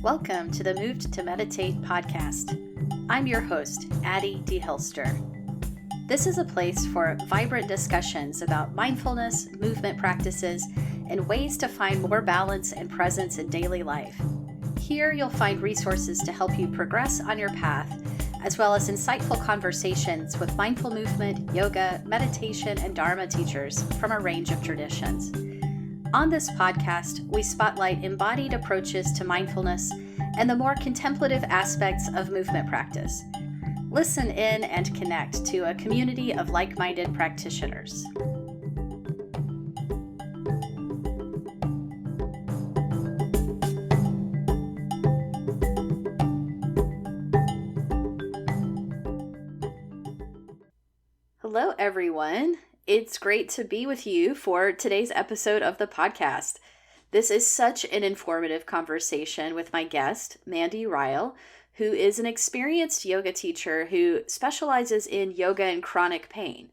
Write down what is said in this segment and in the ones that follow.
Welcome to the Moved to Meditate podcast. I'm your host, Addie D. Hilster. This is a place for vibrant discussions about mindfulness, movement practices, and ways to find more balance and presence in daily life. Here you'll find resources to help you progress on your path, as well as insightful conversations with mindful movement, yoga, meditation, and Dharma teachers from a range of traditions. On this podcast, we spotlight embodied approaches to mindfulness and the more contemplative aspects of movement practice. Listen in and connect to a community of like-minded practitioners. Hello, everyone. It's great to be with you for today's episode of the podcast. This is such an informative conversation with my guest, Mandy Ryle, who is an experienced yoga teacher who specializes in yoga and chronic pain.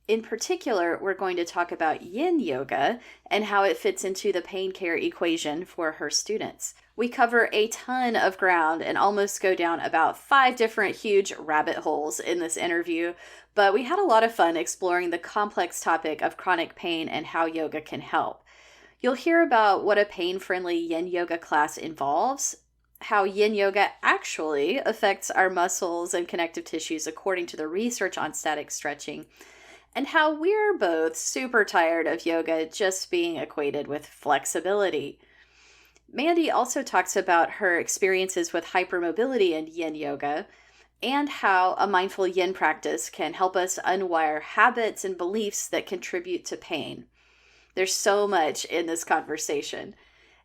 In particular, we're going to talk about Yin Yoga and how it fits into the pain care equation for her students. We cover a ton of ground and almost go down about 5 different huge rabbit holes in this interview, but we had a lot of fun exploring the complex topic of chronic pain and how yoga can help. You'll hear about what a pain-friendly Yin Yoga class involves, how Yin Yoga actually affects our muscles and connective tissues according to the research on static stretching, and how we're both super tired of yoga just being equated with flexibility. Mandy also talks about her experiences with hypermobility and Yin Yoga, and how a mindful Yin practice can help us unwire habits and beliefs that contribute to pain. There's so much in this conversation.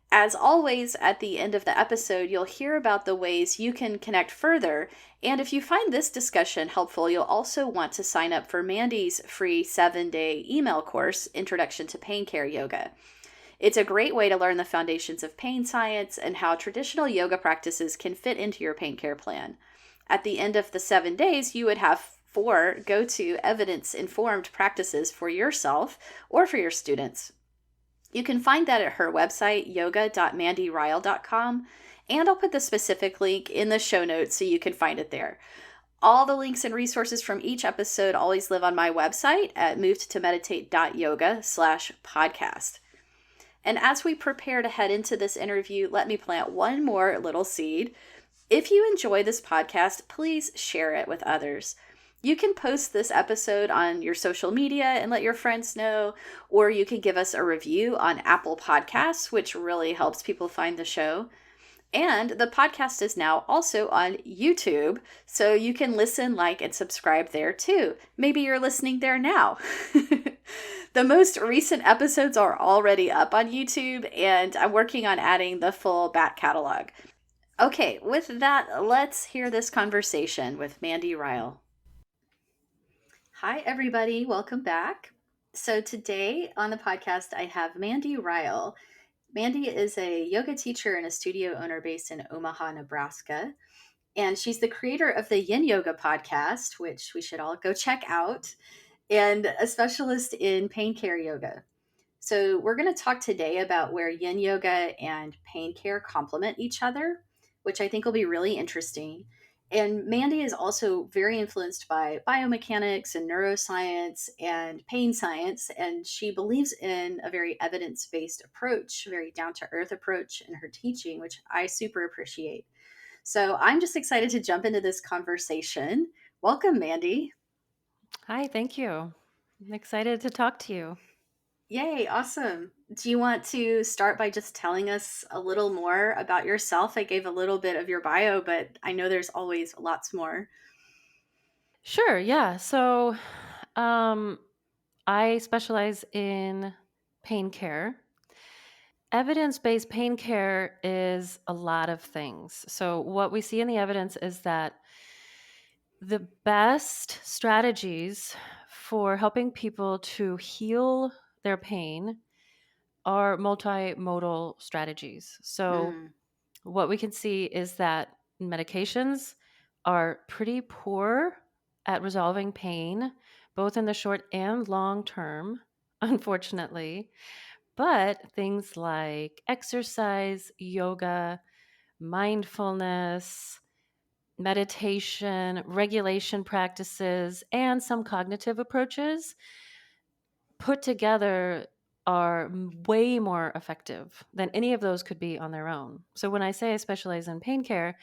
As always, at the end of the episode, you'll hear about the ways you can connect further, and if you find this discussion helpful, you'll also want to sign up for Mandy's free 7-day email course, Introduction to Pain Care Yoga. It's a great way to learn the foundations of pain science and how traditional yoga practices can fit into your pain care plan. At the end of the 7 days, you would have 4 go-to evidence-informed practices for yourself or for your students. You can find that at her website, yoga.mandyryle.com, and I'll put the specific link in the show notes so you can find it there. All the links and resources from each episode always live on my website at movedtomeditate.yoga/podcast. And as we prepare to head into this interview, let me plant one more little seed. If you enjoy this podcast, please share it with others. You can post this episode on your social media and let your friends know, or you can give us a review on Apple Podcasts, which really helps people find the show. And the podcast is now also on YouTube, so you can listen, like, and subscribe there too. Maybe you're listening there now. The most recent episodes are already up on YouTube, and I'm working on adding the full back catalog. Okay, with that, let's hear this conversation with Mandy Ryle. Hi, everybody. Welcome back. So today on the podcast, I have Mandy Ryle. Mandy is a yoga teacher and a studio owner based in Omaha, Nebraska. And she's the creator of the Yin Yoga podcast, which we should all go check out, and a specialist in pain care yoga. So we're going to talk today about where Yin Yoga and pain care complement each other, which I think will be really interesting. And Mandy is also very influenced by biomechanics and neuroscience and pain science, and she believes in a very evidence-based approach, very down-to-earth approach in her teaching, which I super appreciate. So I'm just excited to jump into this conversation. Welcome, Mandy. Hi, thank you. I'm excited to talk to you. Yay, awesome. Do you want to start by just telling us a little more about yourself? I gave a little bit of your bio, but I know there's always lots more. Sure, yeah. So I specialize in pain care. Evidence-based pain care is a lot of things. So what we see in the evidence is that the best strategies for helping people to heal their pain are multimodal strategies. So Mm, what we can see is that medications are pretty poor at resolving pain, both in the short and long term, unfortunately. But things like exercise, yoga, mindfulness, meditation, regulation practices, and some cognitive approaches put together are way more effective than any of those could be on their own. So when I say I specialize in pain care,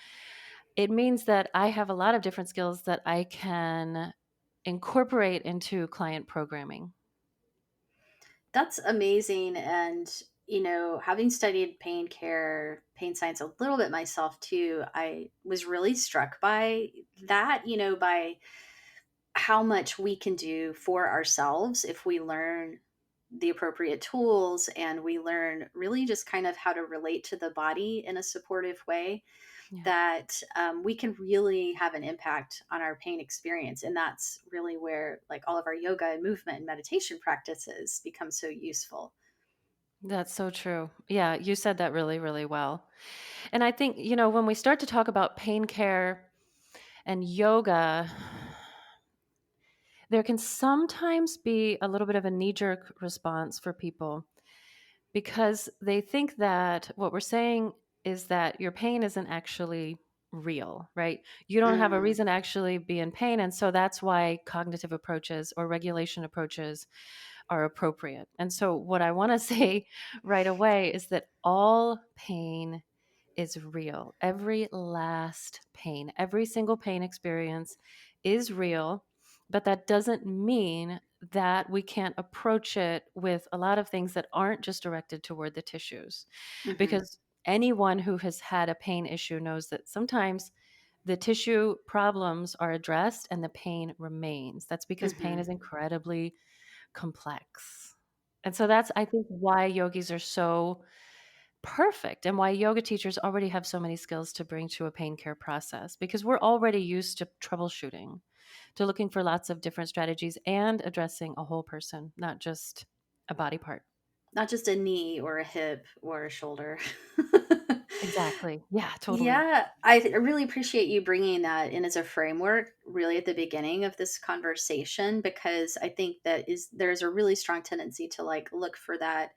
it means that I have a lot of different skills that I can incorporate into client programming. That's amazing. And, having studied pain care, pain science a little bit myself too, I was really struck by that, by how much we can do for ourselves if we learn the appropriate tools and we learn really just kind of how to relate to the body in a supportive way, Yeah. that we can really have an impact on our pain experience. And that's really where like all of our yoga and movement and meditation practices become so useful. That's so true. Yeah, you said that really, really well. And I think, when we start to talk about pain care and yoga, there can sometimes be a little bit of a knee jerk response for people because they think that what we're saying is that your pain isn't actually real, right? You don't have a Mm, reason to actually be in pain. And so that's why cognitive approaches or regulation approaches are appropriate. And so, what I want to say right away is that all pain is real. Every last pain, every single pain experience is real, but that doesn't mean that we can't approach it with a lot of things that aren't just directed toward the tissues. hmm Because anyone who has had a pain issue knows that sometimes the tissue problems are addressed and the pain remains. That's because pain hmm is incredibly complex. And so that's, I think, why yogis are so perfect and why yoga teachers already have so many skills to bring to a pain care process because we're already used to troubleshooting, to looking for lots of different strategies and addressing a whole person, not just a body part. Not just a knee or a hip or a shoulder. Exactly. Yeah, totally. Yeah, I really appreciate you bringing that in as a framework, really at the beginning of this conversation, because I think that is there's a really strong tendency to like look for that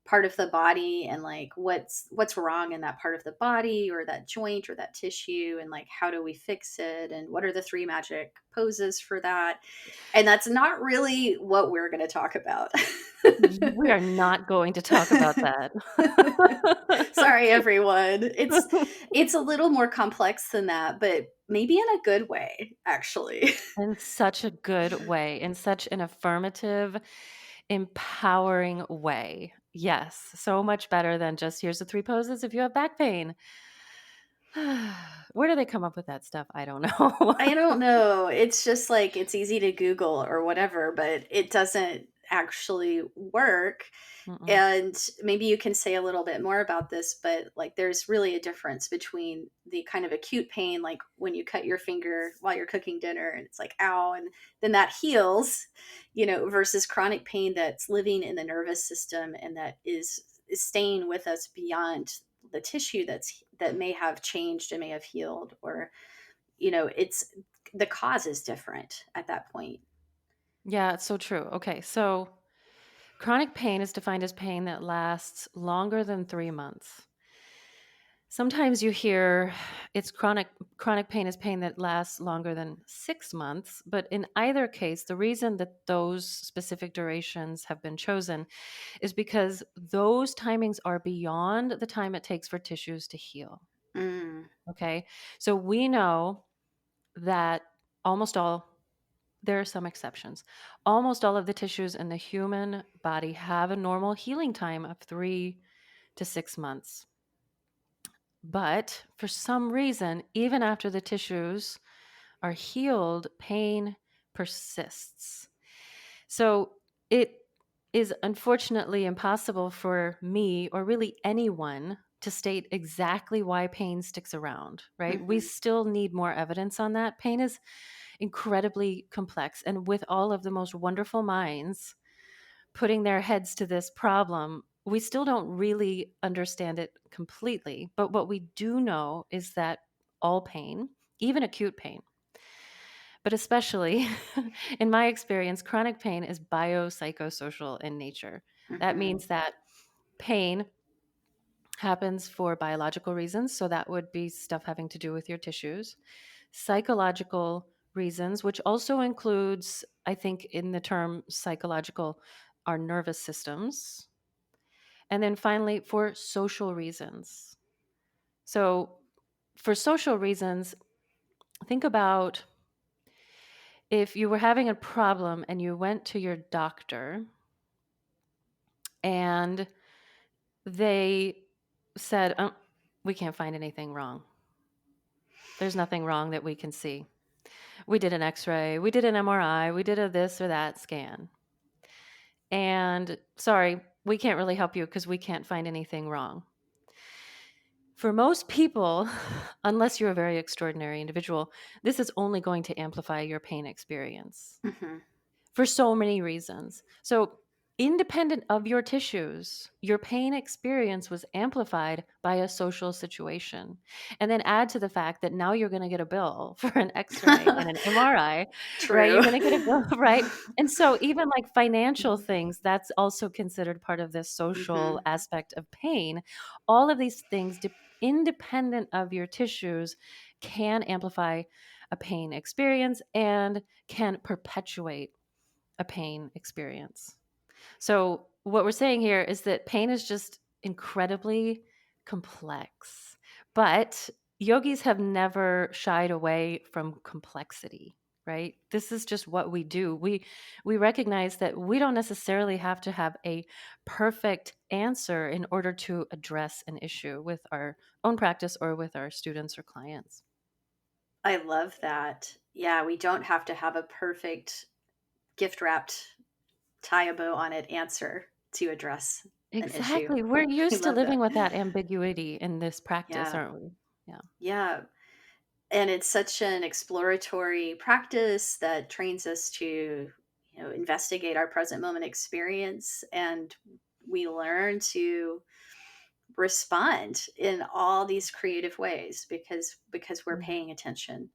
part of the body and like what's wrong in that part of the body or that joint or that tissue, and like how do we fix it, and what are the three magic poses for that. And that's not really what we're going to talk about. We are not going to talk about that. Sorry everyone. It's a little more complex than that, but maybe in a good way, actually. In such a good way, in such an affirmative, empowering way. Yes, so much better than just here's the three poses if you have back pain. Where do they come up with that stuff? I don't know. I don't know. It's just like it's easy to Google or whatever, but it doesn't actually work. Mm-mm. And maybe you can say a little bit more about this, but like there's really a difference between the kind of acute pain, like when you cut your finger while you're cooking dinner and it's like, ow, and then that heals, versus chronic pain that's living in the nervous system and that is staying with us beyond the tissue that may have changed and may have healed, or it's the cause is different at that point. Yeah, it's so true. Okay, so chronic pain is defined as pain that lasts longer than 3 months. Sometimes you hear it's chronic pain is pain that lasts longer than 6 months, but in either case, the reason that those specific durations have been chosen is because those timings are beyond the time it takes for tissues to heal. Mm, Okay. So we know that almost all, there are some exceptions, almost all of the tissues in the human body have a normal healing time of 3 to 6 months. But for some reason, even after the tissues are healed, pain persists. So it is unfortunately impossible for me or really anyone to state exactly why pain sticks around, right? We hmm still need more evidence on that. Pain is incredibly complex. And with all of the most wonderful minds putting their heads to this problem, we still don't really understand it completely. But what we do know is that all pain, even acute pain, but especially in my experience, chronic pain is biopsychosocial in nature. That hmm means that pain happens for biological reasons. So that would be stuff having to do with your tissues. Psychological reasons, which also includes, I think, in the term psychological, our nervous systems. And then finally, for social reasons. So, for social reasons, think about if you were having a problem and you went to your doctor and they said, oh, we can't find anything wrong. There's nothing wrong that we can see. We did an x ray, we did an MRI, we did a this or that scan. And sorry, we can't really help you because we can't find anything wrong. For most people, unless you're a very extraordinary individual, this is only going to amplify your pain experience Hmm. for so many reasons. So, independent of your tissues, your pain experience was amplified by a social situation. And then add to the fact that now you're going to get a bill for an x ray and an MRI, right? True. You're going to get a bill, right? And so, even like financial Hmm. things, that's also considered part of this social Hmm. aspect of pain. All of these things, independent of your tissues, can amplify a pain experience and can perpetuate a pain experience. So, what we're saying here is that pain is just incredibly complex, but yogis have never shied away from complexity, right? This is just what we do. We recognize that we don't necessarily have to have a perfect answer in order to address an issue with our own practice or with our students or clients. I love that. Yeah, we don't have to have a perfect gift wrapped, tie a bow on it answer to address an issue. Exactly. We're I used to love living that. with that ambiguity in this practice, Yeah. aren't we? Yeah. Yeah. And it's such an exploratory practice that trains us to, investigate our present moment experience, and we learn to respond in all these creative ways because we're Mhm. paying attention.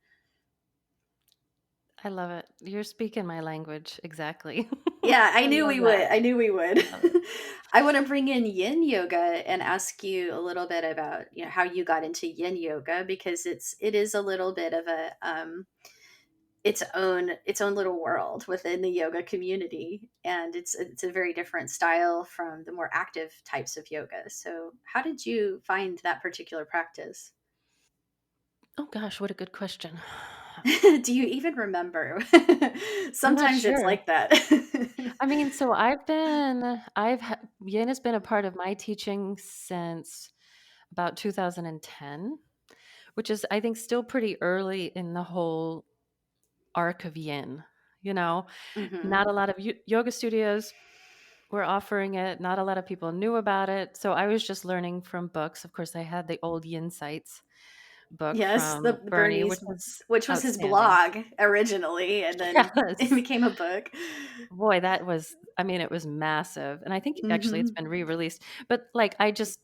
I love it. You're speaking my language exactly. Yeah, I I knew love we would. that. I knew we would. Love it. I want to bring in yin yoga and ask you a little bit about, how you got into yin yoga, because it is a little bit of a its own little world within the yoga community, and it's a very different style from the more active types of yoga. So, how did you find that particular practice? Oh gosh, what a good question. Do you even remember? I'm not Sometimes it's sure. like that. I mean, so Yin has been a part of my teaching since about 2010, which is I think still pretty early in the whole arc of Yin. You know, Hmm. not a lot of yoga studios were offering it. Not a lot of people knew about it. So I was just learning from books. Of course, I had the old Yin Sites book Yes, the from Bernie, which Bernie's, was which was his outstanding. blog originally, and then it Yes. became a book. Boy, that was I mean, it was massive. And I think actually it's Hmm. been re-released. But like I just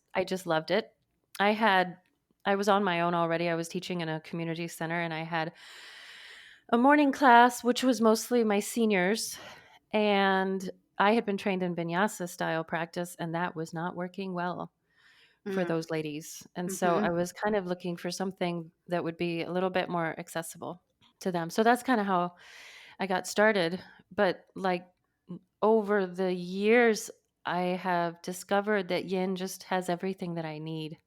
loved it. I had I was on my own already. I was teaching in a community center and I had a morning class which was mostly my seniors and I had been trained in vinyasa style practice and that was not working well for those ladies. And so I Hmm. was kind of looking for something that would be a little bit more accessible to them. So that's kind of how I got started. But like over the years, I have discovered that yin just has everything that I need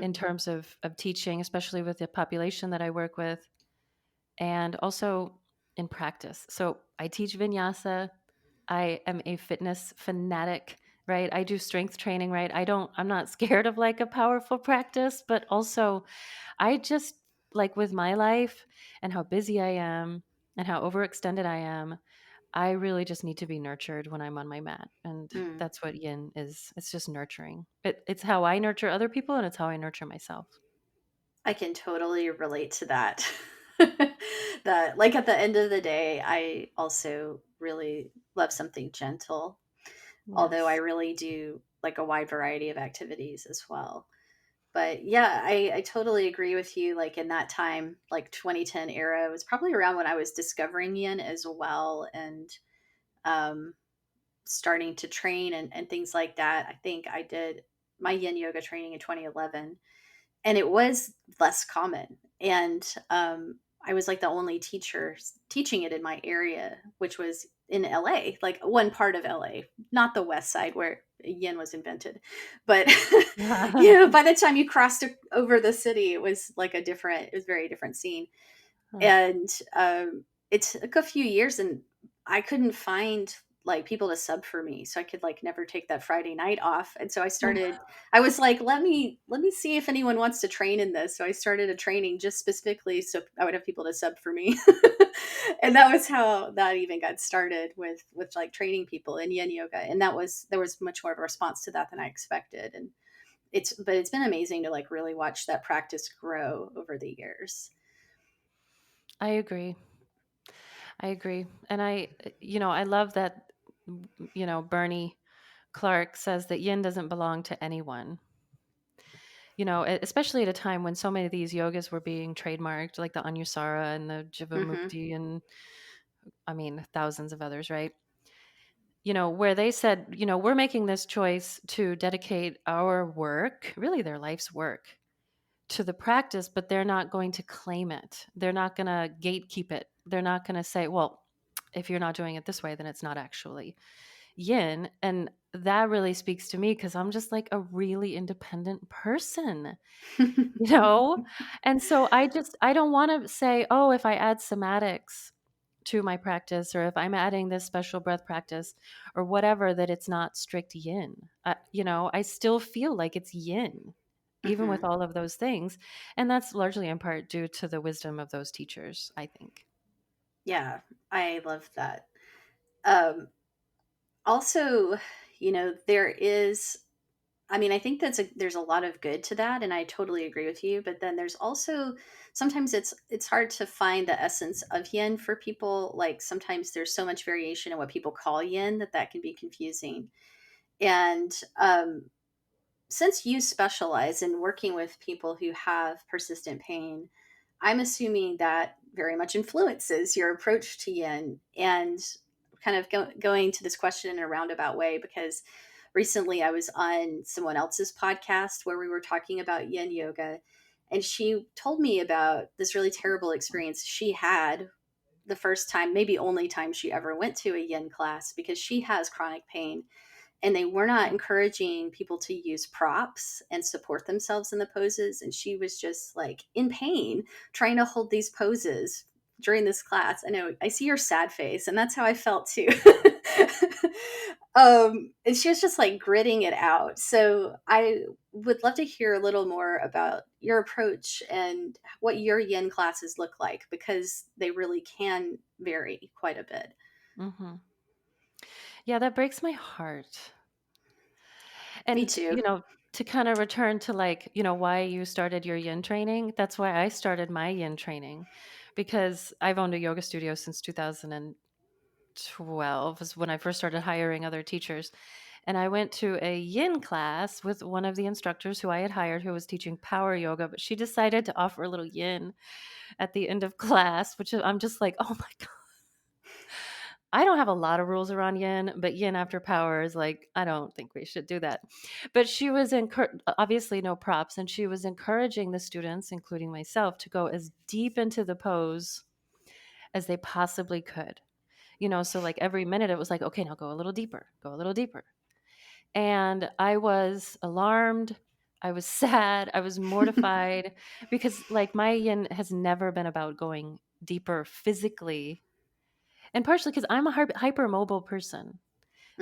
in terms of teaching, especially with the population that I work with, and also in practice. So I teach vinyasa. I am a fitness fanatic, right? I do strength training, right? I'm not scared of like a powerful practice, but also I just like with my life and how busy I am and how overextended I am, I really just need to be nurtured when I'm on my mat. And Hmm. that's what yin is. It's just nurturing. It's how I nurture other people and it's how I nurture myself. I can totally relate to that. That, like, at the end of the day, I also really love something gentle, although I Yes. really do like a wide variety of activities as well. But yeah, I totally agree with you. Like, in that time, like 2010 era, was probably around when I was discovering yin as well, and um, starting to train and things like that. I think I did my yin yoga training in 2011, and it was less common. And I was like the only teacher teaching it in my area, which was in LA, like one part of LA, not the west side where yin was invented. But by the time you crossed over the city, it was like it was a very different scene. Huh. And it took a few years, and I couldn't find like people to sub for me, so I could like never take that Friday night off. And so I was like, let me see if anyone wants to train in this. So I started a training just specifically so I would have people to sub for me. And that was how that even got started, with like training people in yin yoga. And there was much more of a response to that than I expected. And it's been amazing to like really watch that practice grow over the years. I agree. I agree. And I love that, Bernie Clark says that yin doesn't belong to anyone. Especially at a time when so many of these yogas were being trademarked, like the Anusara and the Hmm. Jivamukti, and I mean, thousands of others, right? Where they said, we're making this choice to dedicate our work, really their life's work, to the practice, but they're not going to claim it. They're not going to gatekeep it. They're not going to say, well, if you're not doing it this way, then it's not actually yin. And that really speaks to me because I'm just like a really independent person, you know? And so I don't want to say, oh, if I add somatics to my practice, or if I'm adding this special breath practice or whatever, that it's not strict yin. I still feel like it's yin, even with Hmm. all of those things. And that's largely in part due to the wisdom of those teachers, I think. Yeah, I love that. Um, Also, there is, I mean, I think there's a lot of good to that, and I totally agree with you. But then there's also sometimes it's hard to find the essence of yin for people. Like sometimes there's so much variation in what people call yin that can be confusing. And since you specialize in working with people who have persistent pain, I'm assuming that very much influences your approach to yin. And kind of going to this question in a roundabout way, because recently I was on someone else's podcast where we were talking about yin yoga. And she told me about this really terrible experience she had the first time, maybe only time she ever went to a yin class, because she has chronic pain and they were not encouraging people to use props and support themselves in the poses. And she was just like in pain trying to hold these poses during this class. I know, I see your sad face, and that's how I felt too. And she was just like gritting it out. So I would love to hear a little more about your approach and what your yin classes look like, because they really can vary quite a bit. Hmm. Yeah, that breaks my heart. Me And, too. to kind of return to like, why you started your yin training, that's why I started my yin training, because I've owned a yoga studio since 2012 is when I first started hiring other teachers. And I went to a yin class with one of the instructors who I had hired who was teaching power yoga, but she decided to offer a little yin at the end of class, I'm just like, oh my God. I don't have a lot of rules around yin, but yin after power is like, I don't think we should do that. But she was obviously no props, and she was encouraging the students, including myself, to go as deep into the pose as they possibly could. So like every minute it was like, okay, now go a little deeper, go a little deeper. And I was alarmed. I was sad. I was mortified because like my yin has never been about going deeper physically, and partially because I'm a hypermobile person.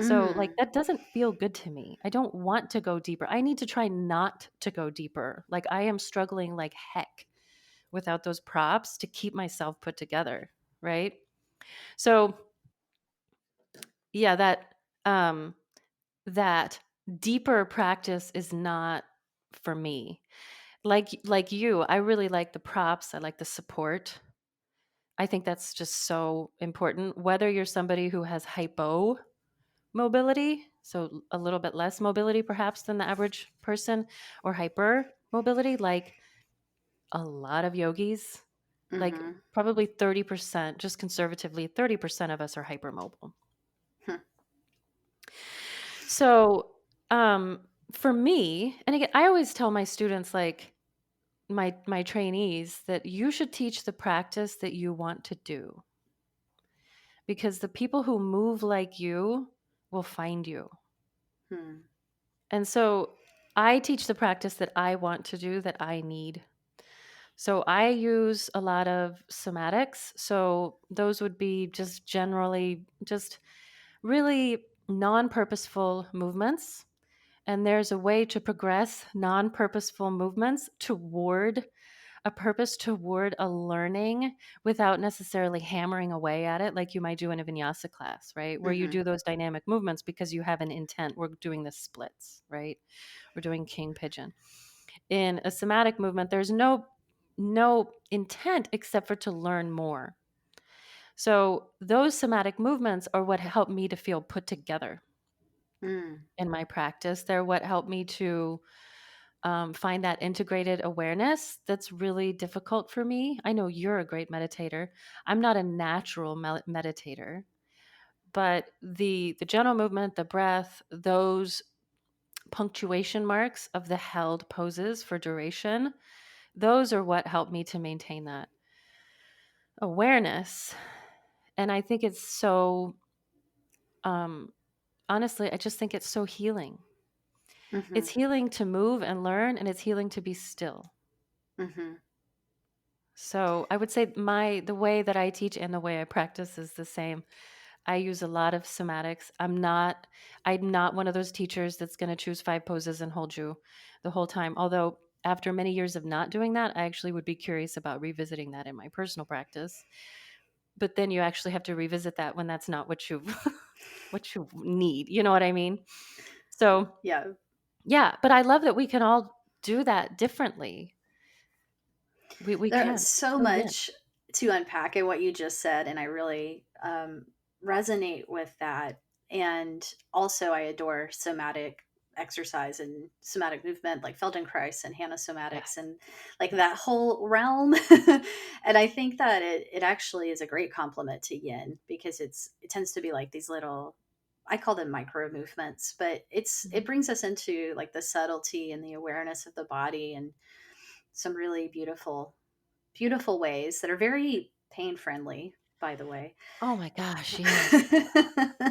So, like, Mm. that doesn't feel good to me. I don't want to go deeper. I need to try not to go deeper. Like, I am struggling like heck without those props to keep myself put together. Right. So, yeah, um, that deeper practice is not for me. Like you, I really like the props. I like the support. I think that's just so important. Whether you're somebody who has hypo mobility, so a little bit less mobility perhaps than the average person, or hyper mobility, like a lot of yogis, like Hmm. probably 30%, just conservatively, 30% of us are hypermobile. So, for me, and again, I always tell my students, like my trainees, that you should teach the practice that you want to do, because the people who move like you will find you. Hmm. And so I teach the practice that I want to do, that I need. So I use a lot of somatics. So those would be just generally just really non purposeful movements. And there's a way to progress non purposeful movements toward a purpose, toward a learning, without necessarily hammering away at it like you might do in a vinyasa class, right? Where you Hmm. do those dynamic movements because you have an intent. We're doing the splits, right? We're doing king pigeon. In a somatic movement, there's no intent except for to learn more. So those somatic movements are what help me to feel put together Hmm. in my practice. They're what help me to find that integrated awareness that's really difficult for me. I know you're a great meditator. I'm not a natural meditator, but the general movement, the breath, those punctuation marks of the held poses for duration, those are what help me to maintain that awareness. And I think it's so, um, honestly, I just think it's so healing. Hmm. It's healing to move and learn, and it's healing to be still. Hmm. So I would say the way that I teach and the way I practice is the same. I use a lot of somatics. I'm not one of those teachers that's going to choose 5 poses and hold you the whole time. Although after many years of not doing that, I actually would be curious about revisiting that in my personal practice. But then you actually have to revisit that when that's not what you what you need. You know what I mean? So, Yeah. yeah, but I love that we can all do that differently. We There's can. so So yin. much to unpack in what you just said, and I really resonate with that. And also, I adore somatic exercise and somatic movement, like Feldenkrais and Hannah somatics, Yes. and like that whole realm. And I think that it actually is a great complement to Yin because it tends to be like these little. I call them micro movements, but it Mhm. brings us into like the subtlety and the awareness of the body and some really beautiful ways that are very pain friendly, by the way. Oh my gosh, yes.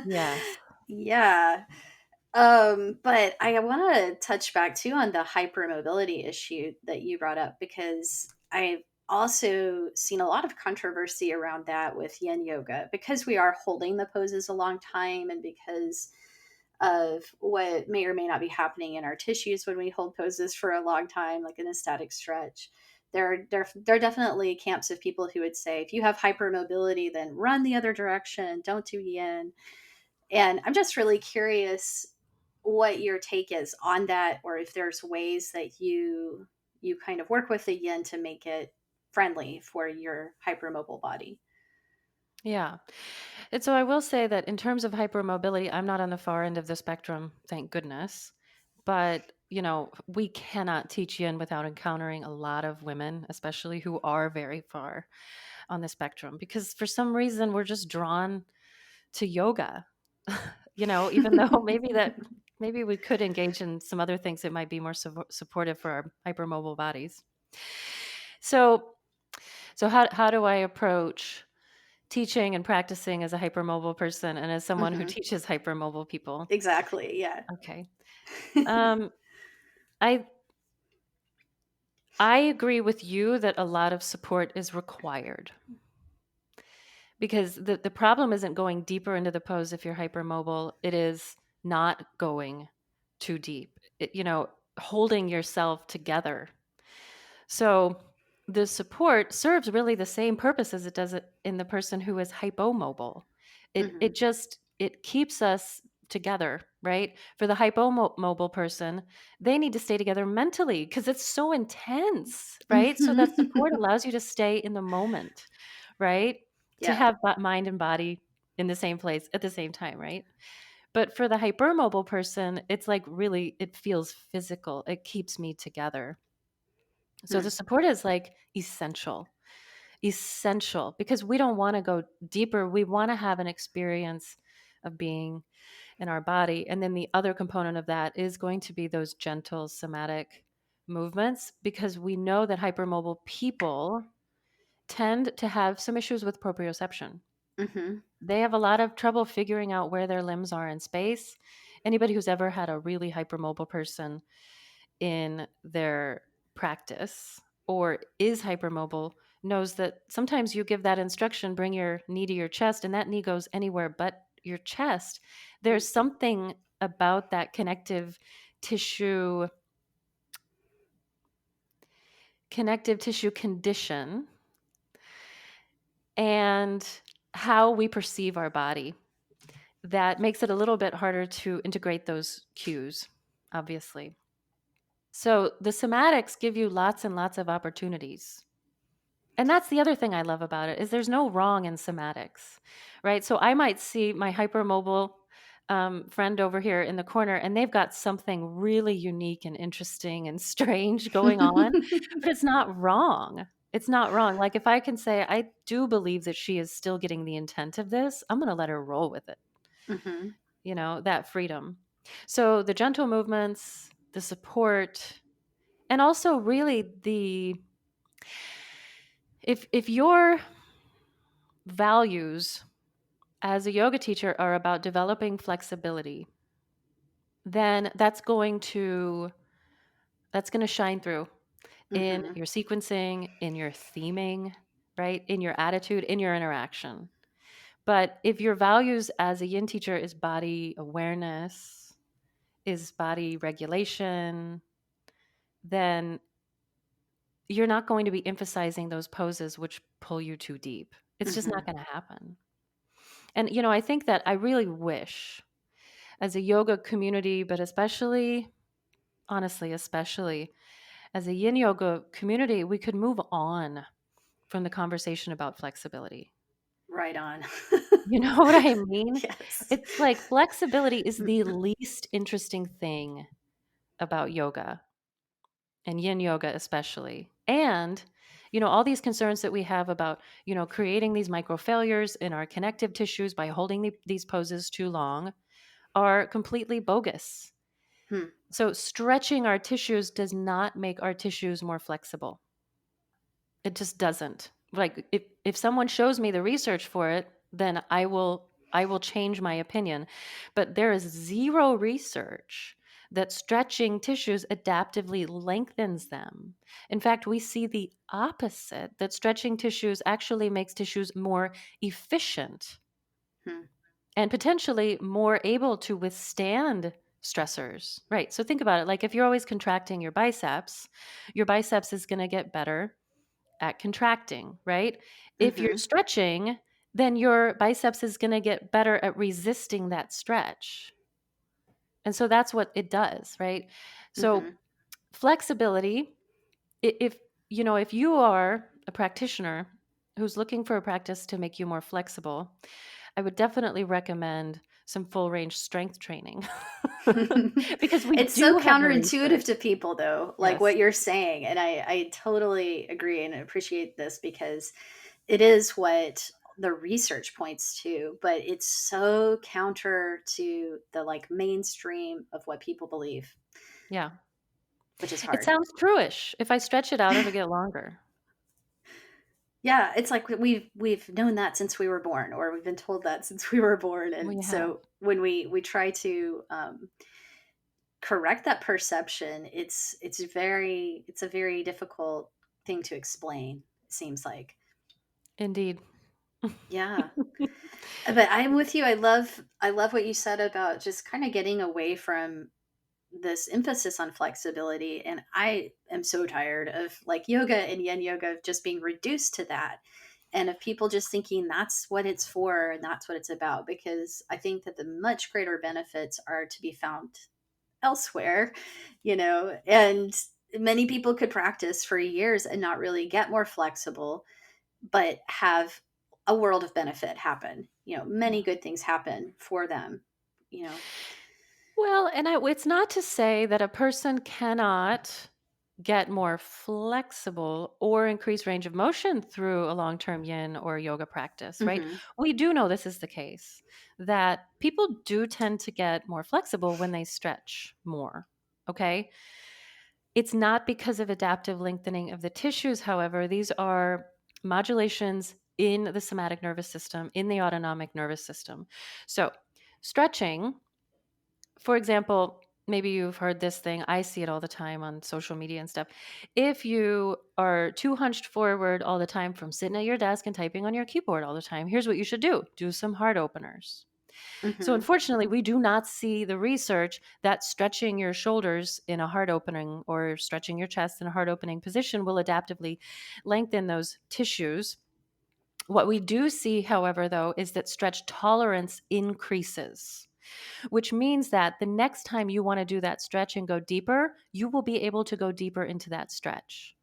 Yes. Yeah. But I want to touch back too on the hypermobility issue that you brought up because I've also seen a lot of controversy around that with yin yoga because we are holding the poses a long time and because of what may or may not be happening in our tissues when we hold poses for a long time, like in a static stretch. There are definitely camps of people who would say if you have hypermobility, then run the other direction, don't do yin. And I'm just really curious what your take is on that, or if there's ways that you kind of work with the yin to make it friendly for your hypermobile body. Yeah. And so I will say that in terms of hypermobility, I'm not on the far end of the spectrum, thank goodness. But, we cannot teach yin without encountering a lot of women, especially who are very far on the spectrum, because for some reason we're just drawn to yoga. Even though maybe we could engage in some other things that might be more supportive for our hypermobile bodies. So, how do I approach teaching and practicing as a hypermobile person and as someone who Hmm. teaches hypermobile people? Exactly. Yeah. Okay. Um, I I agree with you that a lot of support is required, because the problem isn't going deeper into the pose if you're hypermobile. It is not going too deep. Holding yourself together. So the support serves really the same purpose as it does it in the person who is hypomobile. It Hmm. just it keeps us together, right? For the hypomobile person, they need to stay together mentally because it's so intense, right? So that support allows you to stay in the moment, right? To Yeah. have mind and body in the same place at the same time, right? But for the hypermobile person, it's like really it feels physical. It keeps me together. So Hmm. the support is like essential because we don't want to go deeper. We want to have an experience of being in our body. And then the other component of that is going to be those gentle somatic movements, because we know that hypermobile people tend to have some issues with proprioception. Mm-hmm. They have a lot of trouble figuring out where their limbs are in space. Anybody who's ever had a really hypermobile person in their practice or is hypermobile knows that sometimes you give that instruction, bring your knee to your chest, and that knee goes anywhere but your chest. There's something about that tissue connective tissue condition and how we perceive our body that makes it a little bit harder to integrate those cues, obviously. So the somatics give you lots and lots of opportunities. And that's the other thing I love about it is there's no wrong in somatics, right? So I might see my hypermobile friend over here in the corner, and they've got something really unique and interesting and strange going on, but it's not wrong. It's not wrong. Like if I can say, I do believe that she is still getting the intent of this, I'm going to let her roll with it, Mm-hmm. that freedom. So the gentle movements, the support, and also really if your values as a yoga teacher are about developing flexibility, then that's going to shine through in Mm-hmm. your sequencing, in your theming, right? In your attitude, in your interaction. But if your values as a yin teacher is body awareness, is body regulation, then you're not going to be emphasizing those poses which pull you too deep. It's just Mm-hmm. not going to happen. And, I think that I really wish as a yoga community, but especially, honestly, especially as a yin yoga community, we could move on from the conversation about flexibility. Right on. You know what I mean? Yes. It's like flexibility is the Mm-hmm. least interesting thing about yoga and yin yoga, especially. And, all these concerns that we have about, creating these micro failures in our connective tissues by holding these poses too long are completely bogus. Hmm. So, stretching our tissues does not make our tissues more flexible. It just doesn't. Like if someone shows me the research for it, then I will change my opinion. But there is zero research that stretching tissues adaptively lengthens them. In fact, we see the opposite, that stretching tissues actually makes tissues more efficient Hmm. and potentially more able to withstand stressors. Right. So think about it. Like if you're always contracting your biceps is going to get better at contracting, right? If you're Mm-hmm. stretching, then your biceps is going to get better at resisting that stretch. And so that's what it does, right? So Mm-hmm. flexibility, if you are a practitioner who's looking for a practice to make you more flexible, I would definitely recommend some full range strength training because we It's so do have the research. counterintuitive to people, though, like Yes, what you're saying. And I totally agree and appreciate this because it is what the research points to, but it's so counter to the like mainstream of what people believe, yeah. which is It hard. sounds true-ish. If I stretch it out, it'll get longer. Yeah, it's like we've known that since we were born, or we've been told that since we were born, We and have. so when we try to correct that perception, it's a very difficult thing to explain. It seems like, Indeed. yeah. But I'm with you. I love what you said about just kind of getting away from this emphasis on flexibility, and I am so tired of like yoga and yin yoga just being reduced to that, and of people just thinking that's what it's for and that's what it's about, because I think that the much greater benefits are to be found elsewhere, and many people could practice for years and not really get more flexible, but have a world of benefit happen. Many Yeah. good things happen for them, you know. Well, and it's not to say that a person cannot get more flexible or increase range of motion through a long-term yin or yoga practice, right? Hmm. We do know this is the case, that people do tend to get more flexible when they stretch more. Okay. It's not because of adaptive lengthening of the tissues, however. These are modulations in the somatic nervous system, in the autonomic nervous system. So, stretching, for example, maybe you've heard this thing. I see it all the time on social media and stuff. If you are too hunched forward all the time from sitting at your desk and typing on your keyboard all the time, here's what you should do some heart openers. So, Hmm. unfortunately, we do not see the research that stretching your shoulders in a heart opening or stretching your chest in a heart opening position will adaptively lengthen those tissues. What we do see, however, though, is that stretch tolerance increases, which means that the next time you want to do that stretch and go deeper, you will be able to go deeper into that stretch.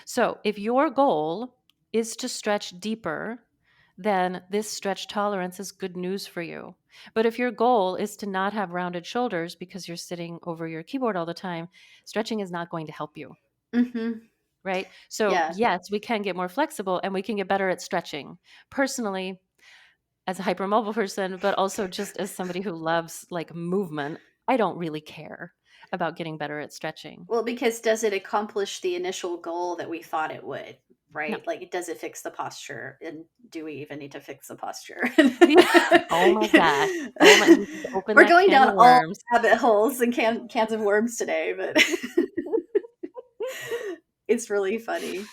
So, if your goal is to stretch deeper, then this stretch tolerance is good news for you. But if your goal is to not have rounded shoulders because you're sitting over your keyboard all the time, stretching is not going to help you, Hmm. right? So, Yeah. yes, we can get more flexible and we can get better at stretching. Personally, as a hypermobile person, but also just as somebody who loves like movement, I don't really care about getting better at stretching. Well, because does it accomplish the initial goal that we thought it would? No. Right? Like, does it fix the posture? And do we even need to fix the posture? Yeah. Oh my gosh. Oh my, we just opened We're that going can down of all worms. rabbit holes and cans of worms today, but it's really funny.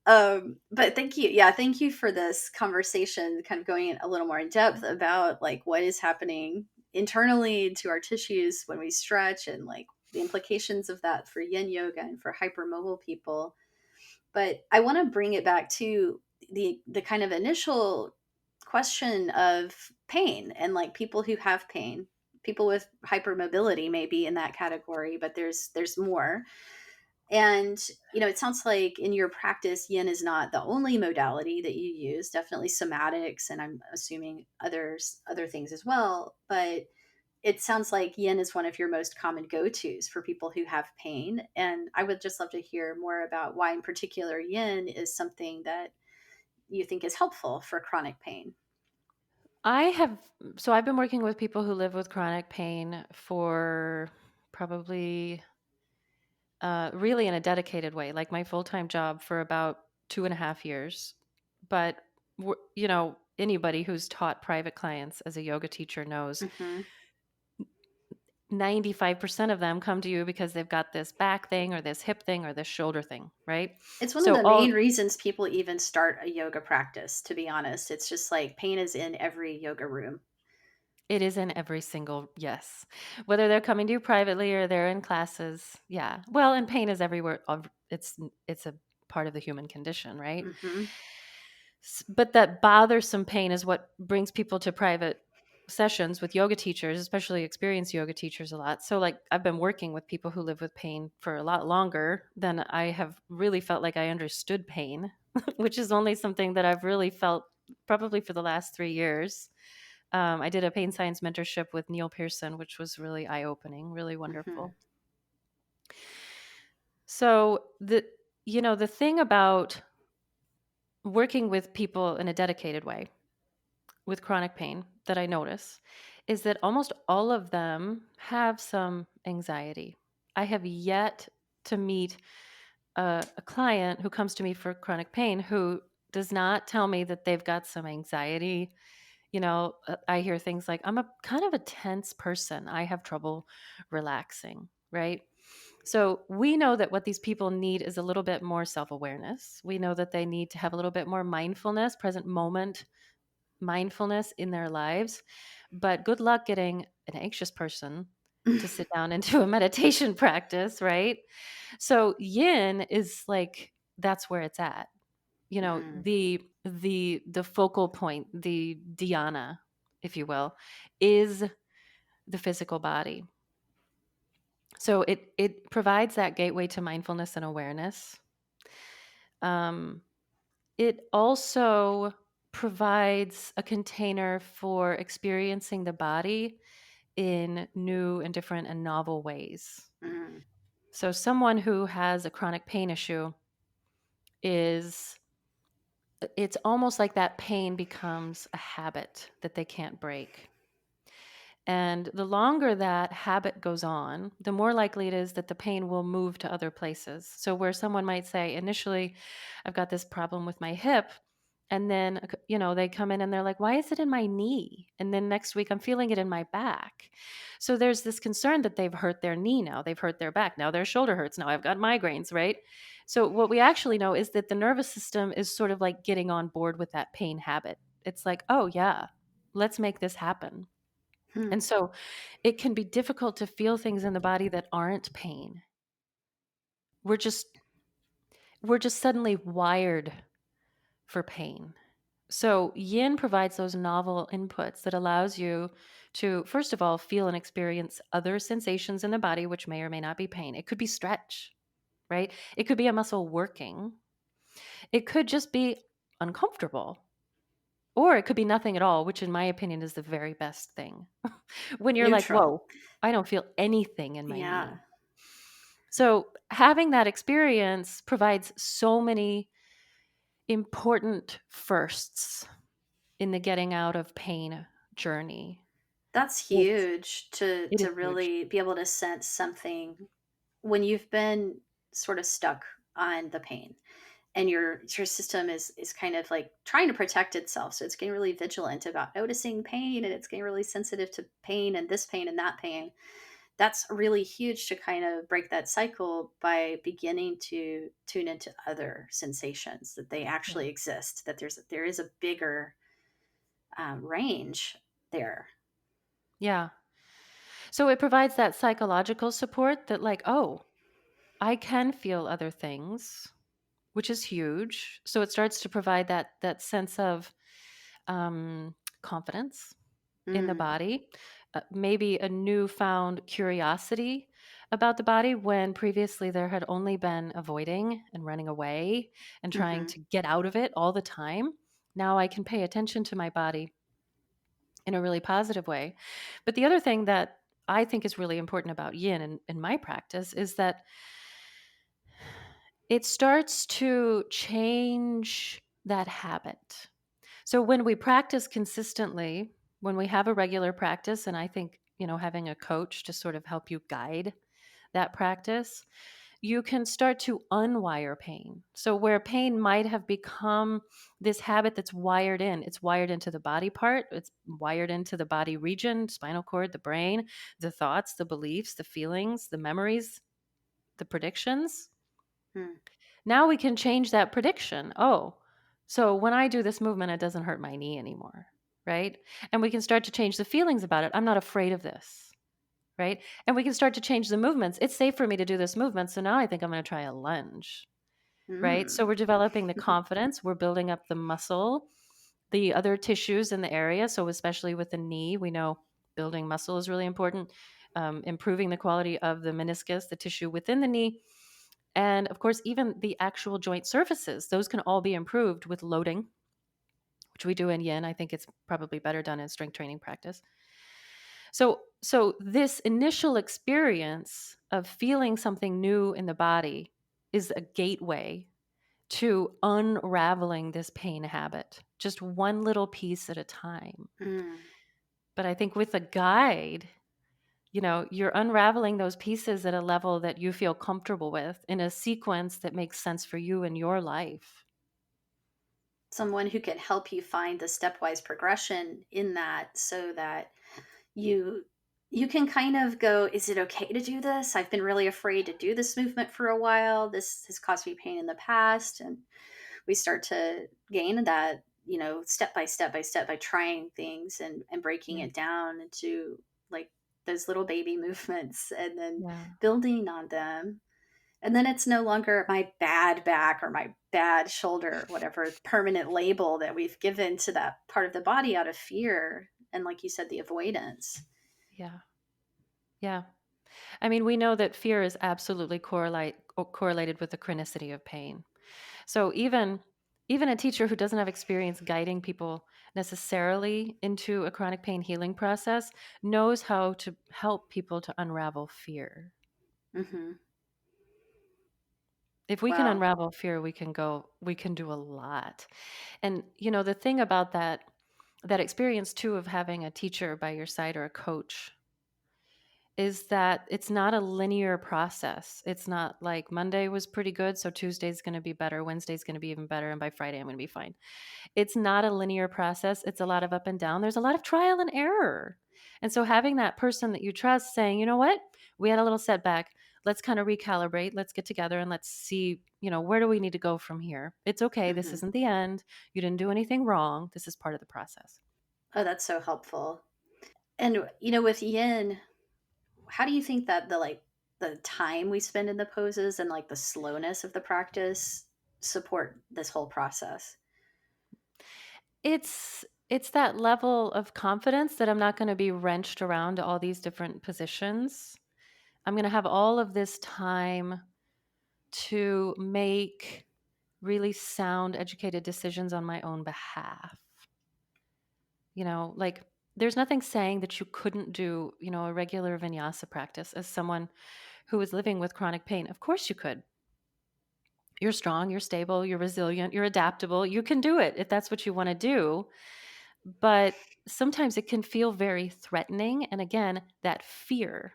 But thank you. Yeah, thank you for this conversation, kind of going a little more in depth about like what is happening internally to our tissues when we stretch and like the implications of that for yin yoga and for hypermobile people. But I want to bring it back to the kind of initial question of pain and like people who have pain. People with hypermobility may be in that category, but there's more. And it sounds like in your practice, yin is not the only modality that you use. Definitely somatics, and I'm assuming other things as well. But it sounds like yin is one of your most common go-tos for people who have pain. And I would just love to hear more about why, in particular, yin is something that you think is helpful for chronic pain. I have, so I've been working with people who live with chronic pain for probably really in a dedicated way, like my full time job for about 2.5 years. But, anybody who's taught private clients as a yoga teacher knows Hmm. 95% of them come to you because they've got this back thing or this hip thing or this shoulder thing, right? It's one of So, the main reasons people even start a yoga practice, to be honest. It's just like pain is in every yoga room. it is in every single, yes. Whether they're coming to you privately or they're in classes. Yeah. Well, and pain is everywhere. It's a part of the human condition, right? Hmm. But that bothersome pain is what brings people to private sessions with yoga teachers, especially experienced yoga teachers a lot. So like I've been working with people who live with pain for a lot longer than I have really felt like I understood pain, which is only something that I've really felt probably for the last 3 years. I did a pain science mentorship with Neil Pearson, which was really eye opening, really Hmm. wonderful. So the thing about working with people in a dedicated way with chronic pain that I notice is that almost all of them have some anxiety. I have yet to meet a client who comes to me for chronic pain who does not tell me that they've got some anxiety. I hear things like, I'm a kind of a tense person. I have trouble relaxing, right? So we know that what these people need is a little bit more self awareness. We know that they need to have a little bit more mindfulness, present moment mindfulness in their lives. But good luck getting an anxious person to sit down into a meditation practice, right? So yin is like that's where it's at. Hmm. The focal point, the dhyana, if you will, is the physical body. So it provides that gateway to mindfulness and awareness. Um, It also provides a container for experiencing the body in new and different and novel ways. Hmm. So, someone who has a chronic pain issue is, it's almost like that pain becomes a habit that they can't break. And the longer that habit goes on, the more likely it is that the pain will move to other places. So, where someone might say, initially, I've got this problem with my hip. And then, they come in and they're like, why is it in my knee? And then next week, I'm feeling it in my back. So, there's this concern that they've hurt their knee now, they've hurt their back. Now their shoulder hurts. Now I've got migraines, right? So, what we actually know is that the nervous system is sort of like getting on board with that pain habit. It's like, oh, yeah, let's make this happen. Hmm. And so it can be difficult to feel things in the body that aren't pain. We're just we're just suddenly wired for pain. So yin provides those novel inputs that allows you to, first of all, feel and experience other sensations in the body, which may or may not be pain. It could be stretch, right? It could be a muscle working. It could just be uncomfortable. Or it could be nothing at all, which in my opinion is the very best thing. When you're like, Neutral. whoa, I don't feel anything in my Yeah. knee. So, having that experience provides so many important firsts in the getting out of pain journey. That's It's, huge to it is huge. really be able to sense something when you've been sort of stuck on the pain, and your system is kind of like trying to protect itself, so it's getting really vigilant about noticing pain, and it's getting really sensitive to pain and this pain and that pain. That's really huge to kind of break that cycle by beginning to tune into other sensations, that they Yeah. actually exist, that there is a bigger range there. Yeah. So, it provides that psychological support that, like, oh, I can feel other things, which is huge. So, it starts to provide that sense of um, confidence in the Mm, body, maybe a newfound curiosity about the body when previously there had only been avoiding and running away and trying hmm. to get out of it all the time. Now I can pay attention to my body in a really positive way. But the other thing that I think is really important about yin in my practice is that it starts to change that habit. So when we practice consistently, when we have a regular practice, and I think, having a coach to sort of help you guide that practice, you can start to unwire pain. So where pain might have become this habit that's wired in, it's wired into the body part, it's wired into the body region, spinal cord, the brain, the thoughts, the beliefs, the feelings, the memories, the predictions. Mm, Now we can change that prediction. Oh, so when I do this movement, it doesn't hurt my knee anymore, right? And we can start to change the feelings about it. I'm not afraid of this, right? And we can start to change the movements. It's safe for me to do this movement. So now I think I'm going to try a lunge, right? So mm. we're developing the confidence, we're building up the muscle, the other tissues in the area. So, especially with the knee, we know building muscle is really important, improving the quality of the meniscus, the tissue within the knee. And of course, even the actual joint surfaces, those can all be improved with loading, which we do in yin. I think it's probably better done in strength training practice. So this initial experience of feeling something new in the body is a gateway to unraveling this pain habit, just one little piece at a time. Mm. But I think with a guide, you're unraveling those pieces at a level that you feel comfortable with in a sequence that makes sense for you in your life. Someone who can help you find the stepwise progression in that, so that you you can kind of go, is it okay to do this? I've been really afraid to do this movement for a while. This has caused me pain in the past. And we start to gain that, step by step by step, by trying things and breaking Yeah. it down into like those little baby movements, and then Yeah. building on them. And then it's no longer my bad back or my bad shoulder, whatever permanent label that we've given to that part of the body out of fear. And like you said, the avoidance. Yeah. Yeah. I mean, we know that fear is absolutely correlated with the chronicity of pain. So even a teacher who doesn't have experience guiding people necessarily into a chronic pain healing process knows how to help people to unravel fear. Hmm. If we can Wow. unravel fear, we can do a lot. And the thing about that experience too of having a teacher by your side or a coach is that it's not a linear process. It's not like Monday was pretty good, so Tuesday's going to be better, Wednesday's going to be even better, and by Friday I'm going to be fine. It's not a linear process. It's a lot of up and down. There's a lot of trial and error. And so having that person that you trust saying, you know what, we had a little setback. Let's kind of recalibrate. Let's get together and let's see, where do we need to go from here? It's okay. This Hmm. isn't the end. You didn't do anything wrong. This is part of the process. Oh, that's so helpful. And with yin, how do you think that the time we spend in the poses and like the slowness of the practice support this whole process? It's that level of confidence that I'm not going to be wrenched around to all these different positions. I'm going to have all of this time to make really sound, educated decisions on my own behalf. Like there's nothing saying that you couldn't do, a regular vinyasa practice as someone who is living with chronic pain. Of course you could. You're strong, you're stable, you're resilient, you're adaptable. You can do it if that's what you want to do. But sometimes it can feel very threatening. And again, that fear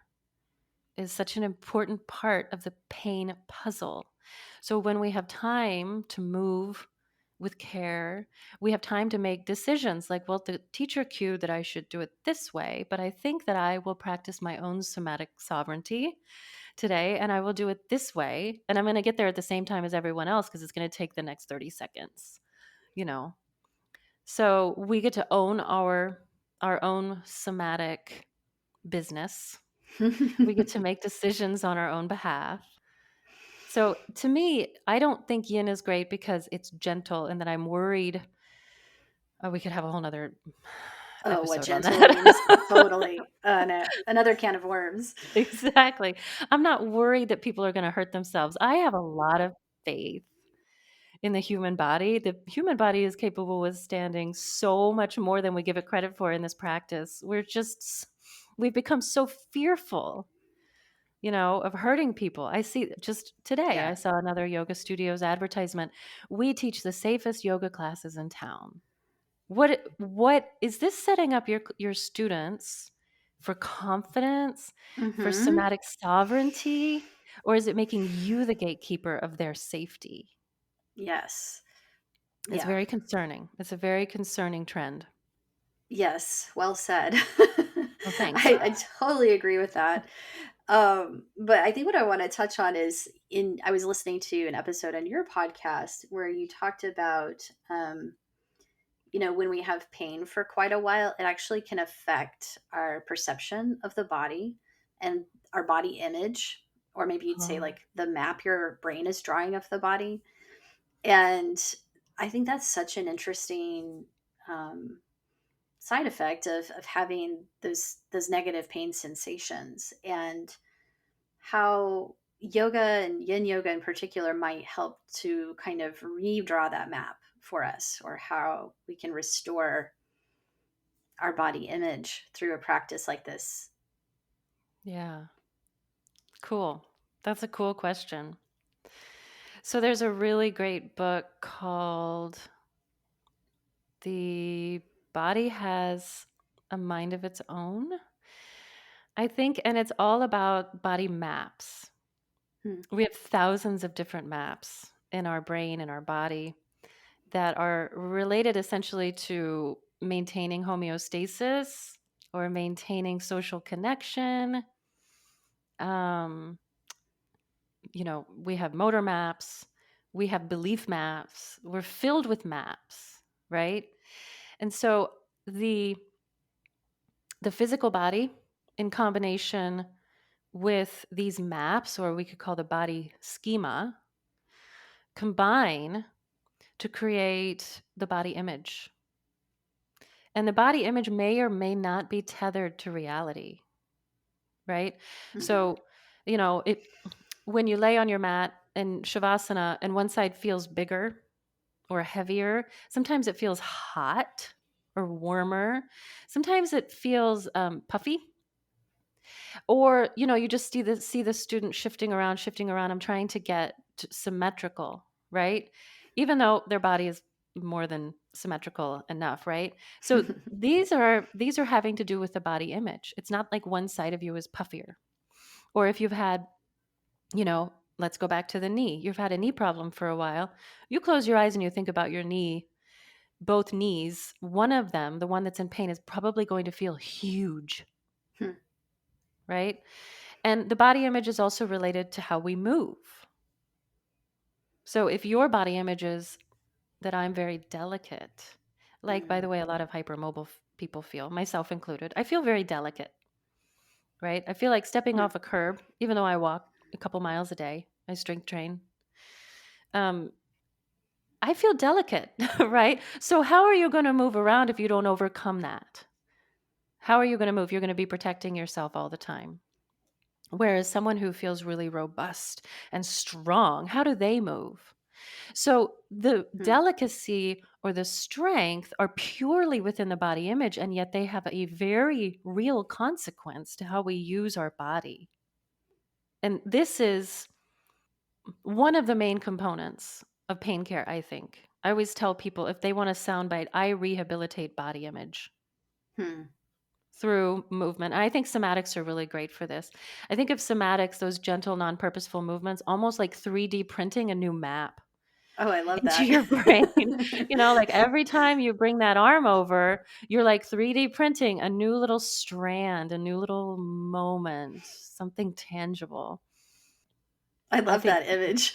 is such an important part of the pain puzzle. So when we have time to move with care, we have time to make decisions like, well, the teacher cued that I should do it this way, but I think that I will practice my own somatic sovereignty today and I will do it this way. And I'm going to get there at the same time as everyone else because it's going to take the next 30 seconds, you know. So we get to own our own somatic business. We get to make decisions on our own behalf. So to me, I don't think yin is great because it's gentle and that I'm worried. Oh, we could have a whole nother Oh, what episode on gentle that. means. Totally. No, another can of worms. Exactly. I'm not worried that people are going to hurt themselves. I have a lot of faith in the human body. The human body is capable of withstanding so much more than we give it credit for in this practice. We've become so fearful, of hurting people. I see just today, I Yeah. saw another yoga studio's advertisement. We teach the safest yoga classes in town. What is this setting up your students for confidence, for Hmm. somatic sovereignty, or is it making you the gatekeeper of their safety? Yes. It's Yeah. very concerning. It's a very concerning trend. Yes. Well said. Oh, thanks. I totally agree with that. But I think what I want to touch on is I was listening to an episode on your podcast where you talked about, when we have pain for quite a while, it actually can affect our perception of the body and our body image, or maybe you'd say Oh, like the map your brain is drawing of the body. And I think that's such an interesting um, side effect of having those negative pain sensations, and how yoga and yin yoga in particular might help to kind of redraw that map for us, or how we can restore our body image through a practice like this. yeah. Cool. That's a cool question. So there's a really great book called The Body Has a Mind of Its Own, I think, and it's all about body maps. Hmm. We have thousands of different maps in our brain and our body that are related essentially to maintaining homeostasis or maintaining social connection. Um, we have motor maps, we have belief maps, we're filled with maps, right? And so the the physical body in combination with these maps, or we could call the body schema, combine to create the body image. And the body image may or may not be tethered to reality, right? Hmm. So, it when you lay on your mat in shavasana and one side feels bigger or heavier, sometimes it feels hot or warmer. Sometimes it feels puffy, or you just see the student shifting around. I'm trying to get symmetrical, right? Even though their body is more than symmetrical enough, right? So these are having to do with the body image. It's not like one side of you is puffier. Or if you've had, let's go back to the knee. You've had a knee problem for a while. You close your eyes and you think about your knee, both knees, one of them, the one that's in pain, is probably going to feel huge, Hmm. right? And the body image is also related to how we move. So if your body image is that I'm very delicate, like, by the Mm. way, a lot of hypermobile people feel, myself included, I feel very delicate, right? I feel like stepping Hmm. off a curb, even though I walk a couple miles a day, I strength train. Um, I feel delicate, right? So how are you going to move around if you don't overcome that? How are you going to move? You're going to be protecting yourself all the time. Whereas someone who feels really robust and strong, how do they move? So the Hmm. delicacy or the strength are purely within the body image, and yet they have a very real consequence to how we use our body. And this is one of the main components of pain care, I think. I always tell people if they want a soundbite, I rehabilitate body image Hmm. through movement. And I think somatics are really great for this. I think of somatics, those gentle, non purposeful movements, almost like 3D printing a new map Oh, I love into that. your brain. Like every time you bring that arm over, you're like 3D printing a new little strand, a new little moment, something tangible. I I love think that image.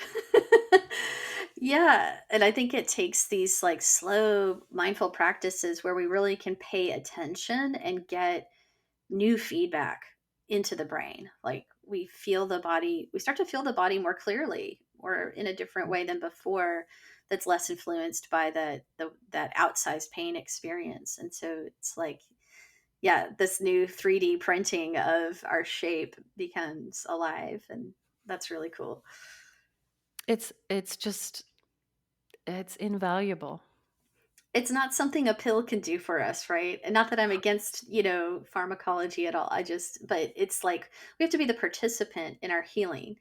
Yeah, and I think it takes these like slow, mindful practices where we really can pay attention and get new feedback into the brain. Like we feel the body, we start to feel the body more clearly or in a different way than before that's less influenced by that outsized pain experience. And so it's like, yeah, this new 3D printing of our shape becomes alive, and that's really cool. it's just it's invaluable. It's not something a pill can do for us, right? And not that I'm against, pharmacology at all. But it's like we have to be the participant in our healing.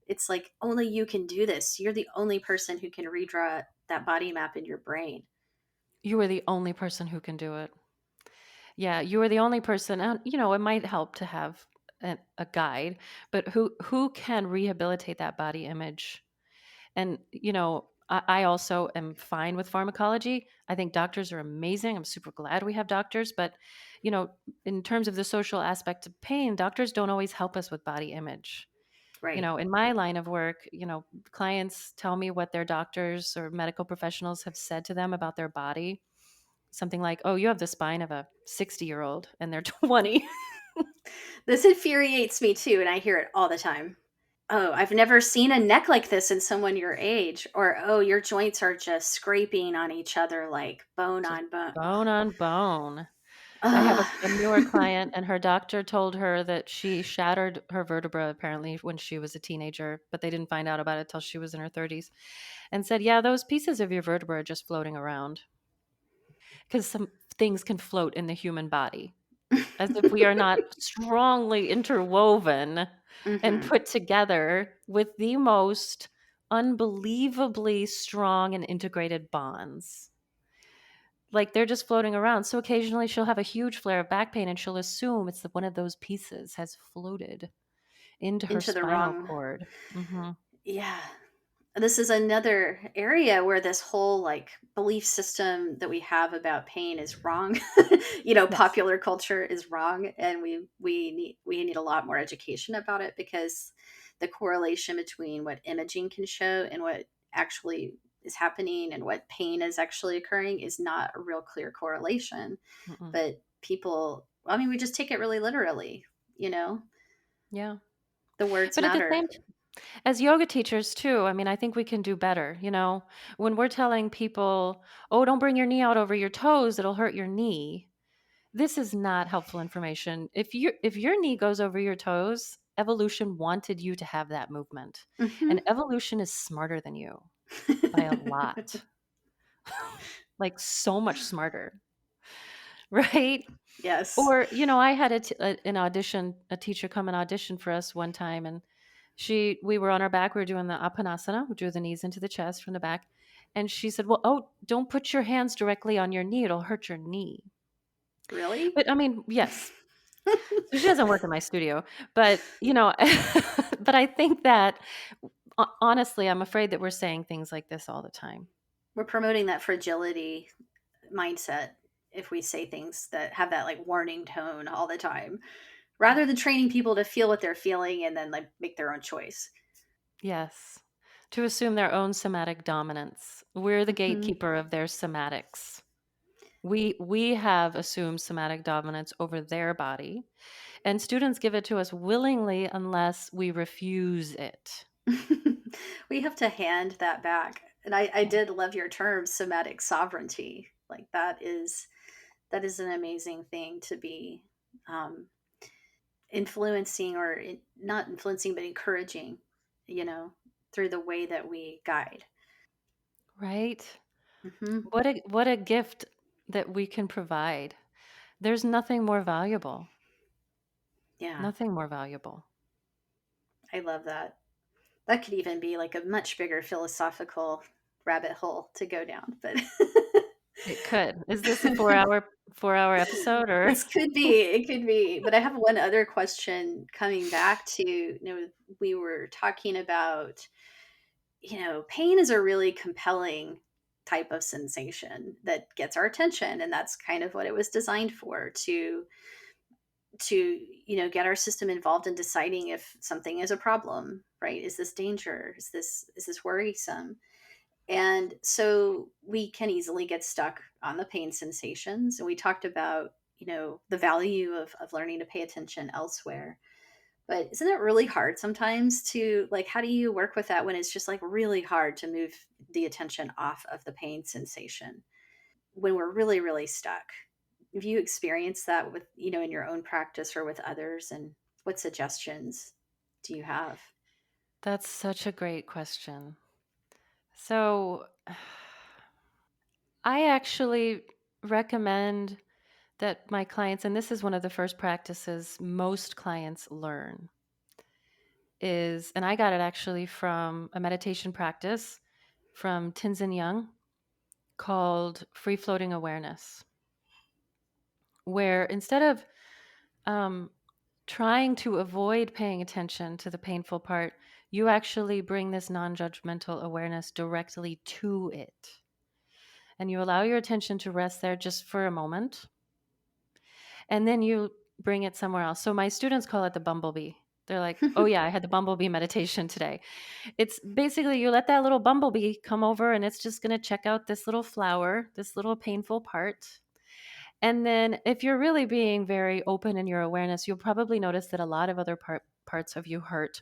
It's like only you can do this. You're the only person who can redraw that body map in your brain. You are the only person who can do it. Yeah, you are the only person. And it might help to have a guide, but who can rehabilitate that body image? And I also am fine with pharmacology. I think doctors are amazing. I'm super glad we have doctors, but you know, in terms of the social aspect of pain, doctors don't always help us with body image. Right. In my line of work, clients tell me what their doctors or medical professionals have said to them about their body. Something like, "Oh, you have the spine of a 60-year-old and they're 20." This infuriates me too, and I hear it all the time. Oh, I've never seen a neck like this in someone your age. Or, oh, your joints are just scraping on each other like bone Just on bone. bone on bone. I have Ugh. a newer client, and her doctor told her that she shattered her vertebra apparently when she was a teenager, but they didn't find out about it till she was in her 30s, and said, "Yeah, those pieces of your vertebra are just floating around because some things can float in the human body, as if we are not strongly interwoven and Hmm. put together with the most unbelievably strong and integrated bonds." Like they're just floating around. So occasionally she'll have a huge flare of back pain and she'll assume it's one of those pieces has floated into her Into the spinal wrong. cord. Hmm. Yeah. This is another area where this whole like belief system that we have about pain is wrong. Yes. Popular culture is wrong, and we need a lot more education about it, because the correlation between what imaging can show and what actually is happening and what pain is actually occurring is not a real clear correlation. Mm-mm. But people, I mean, we just take it really literally, you know. Yeah. The words But at the matter. same time, as yoga teachers too, I mean, I think we can do better. When we're telling people, oh, don't bring your knee out over your toes, it'll hurt your knee. This is not helpful information. If your knee goes over your toes, evolution wanted you to have that movement. And Hmm. evolution is smarter than you by a lot. Like so much smarter, right? Yes. Or, I had an audition, a teacher come and audition for us one time, and We were on our back. We were doing the apanasana. We drew the knees into the chest from the back. And she said, well, oh, don't put your hands directly on your knee. It'll hurt your knee. Really? But I mean, yes. So she doesn't work in my studio, but but I think that honestly, I'm afraid that we're saying things like this all the time. We're promoting that fragility mindset if we say things that have that like warning tone all the time, rather than training people to feel what they're feeling and then like make their own choice. Yes. To assume their own somatic dominance. We're the Hmm. gatekeeper of their somatics. We have assumed somatic dominance over their body, and students give it to us willingly unless we refuse it. We have to hand that back. And I did love your term, somatic sovereignty. Like that is an amazing thing to be um, influencing or not influencing, but encouraging, you know, through the way that we guide. Right? Hmm. What a gift that we can provide. There's nothing more valuable. Yeah, Nothing more valuable. I love that. That could even be like a much bigger philosophical rabbit hole to go down, but It could. Is this a 4-hour episode or this could be, it could be. But I have one other question coming back to, we were talking about, pain is a really compelling type of sensation that gets our attention. And that's kind of what it was designed for, to get our system involved in deciding if something is a problem, right? Is this danger? Is this worrisome? And so we can easily get stuck on the pain sensations. And we talked about, the value of learning to pay attention elsewhere. But isn't it really hard sometimes to, like, how do you work with that when it's just like really hard to move the attention off of the pain sensation when we're really, really stuck? Have you experienced that with, in your own practice or with others? And what suggestions do you have? That's such a great question. So, I actually recommend that my clients, and this is one of the first practices most clients learn, is, and I got it actually from a meditation practice from Tenzin Young called free floating awareness, where instead of um, trying to avoid paying attention to the painful part, you actually bring this non judgmental awareness directly to it. And you allow your attention to rest there just for a moment. And then you bring it somewhere else. So my students call it the bumblebee. They're like, oh, yeah, I had the bumblebee meditation today. It's basically you let that little bumblebee come over and it's just going to check out this little flower, this little painful part. And then if you're really being very open in your awareness, you'll probably notice that a lot of other parts of you hurt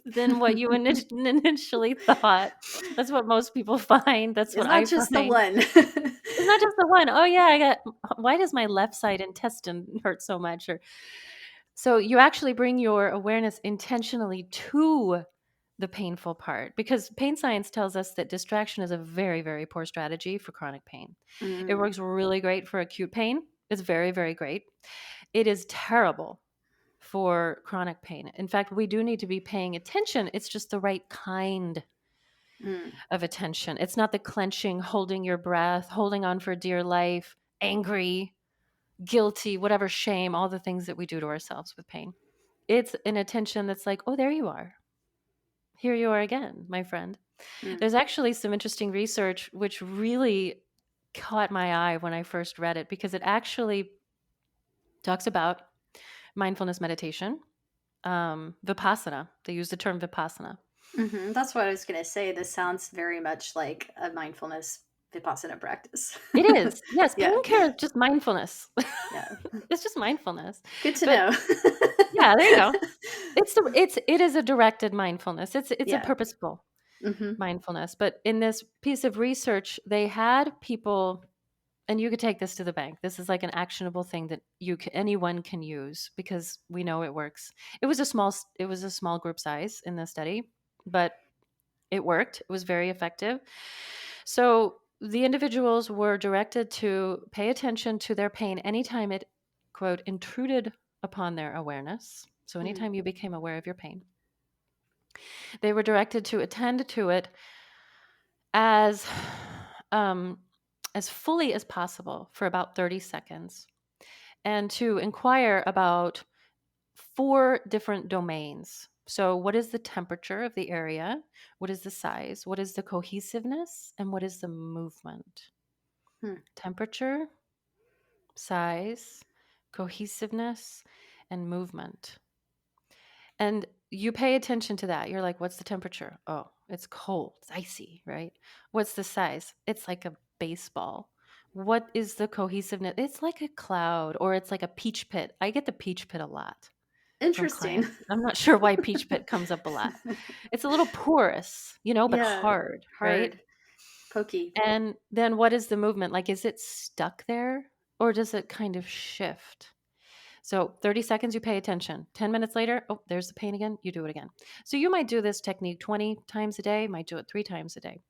than what you initially thought. That's what most people find. That's It's what not I just the find. one. It's not just the one. Oh yeah, why does my left side intestine hurt so much? Or so you actually bring your awareness intentionally to the painful part, because pain science tells us that distraction is a very, very poor strategy for chronic pain. It Mm, works really great for acute pain. It's very, very great. It is terrible for chronic pain. In fact, we do need to be paying attention. It's just the right kind mm, of attention. It's not the clenching, holding your breath, holding on for dear life, angry, guilty, whatever, shame, all the things that we do to ourselves with pain. It's an attention that's like, oh, there you are. Here you are again, my friend. mm, There's actually some interesting research which really caught my eye when I first read it, because it actually talks about mindfulness meditation, vipassana. They use the term vipassana. hmm. That's what I was going to say. This sounds very much like a mindfulness vipassana practice. It is. Yes, Yeah. pain care is just mindfulness. Yeah. It's just mindfulness. Good to But know. yeah, there you go. It is a directed mindfulness. It's a Yeah. purposeful Hmm. mindfulness. But in this piece of research, they had people, and you could take this to the bank. This is like an actionable thing that anyone can use, because we know it works. It was a small group size in the study, but it worked. It was very effective. So the individuals were directed to pay attention to their pain anytime it, quote, intruded upon their awareness. So Mm, anytime you became aware of your pain, They were directed to attend to it as um, as fully as possible for about 30 seconds and to inquire about 4 different domains. So, what is the temperature of the area? What is the size? What is the cohesiveness? And what is the movement? Hmm. Temperature, size, cohesiveness, and movement. And you pay attention to that. You're like, what's the temperature? Oh, it's cold. It's icy, right? What's the size? It's like a baseball. What is the cohesiveness? It's like a cloud or it's like a peach pit. I get the peach pit a lot from Interesting. clients. I'm not sure why peach pit comes up a lot. It's a little porous, but Yeah, hard, right? hard, pokey. And then what is the movement? Like, is it stuck there or does it kind of shift? So 30 seconds, you pay attention. 10 minutes later, oh, there's the pain again. You do it again. So you might do this technique 20 times a day, might do it 3 times a day.